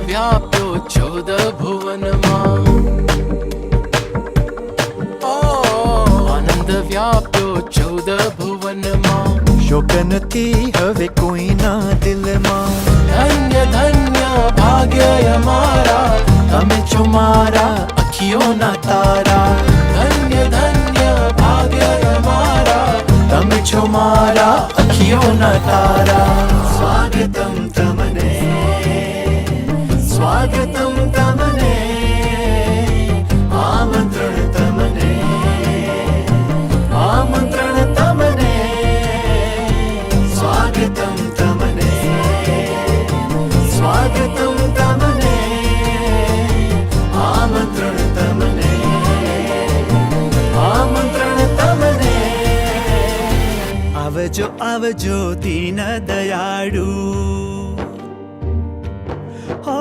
व्याप्यो 14 भुवનમાં आनंद व्याप्यो 14 भुवનમાં शोक નથી હવે કોઈના દિલમાં धन्य धन्य भाग्य અમારા તમે છો મારા અખીઓના તારા धन्य धन्य भाग्य અમારા તમે છો મારા અખીઓના તારા સ્વાગતમ તમને સ્વાગતમ તમને આમંત્રણ તમને આમંત્રણ તમને સ્વાગતમ તમને સ્વાગતમ તમને આમંત્રણ તમને આમંત્રણ તમને આવજો આવજો દીન દયાળુ હો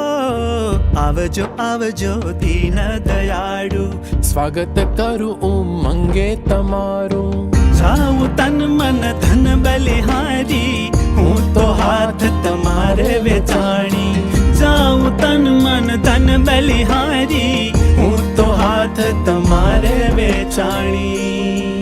આવજો આવજો દીન દયાળુ સ્વાગત કરું ઉમંગે તમારું જાઉં તન મન ધન બલિહારી હું તો હાથ તમારે વેચાણી જાઉં તન મન ધન બલિહારી હું તો હાથ તમારે વેચાણી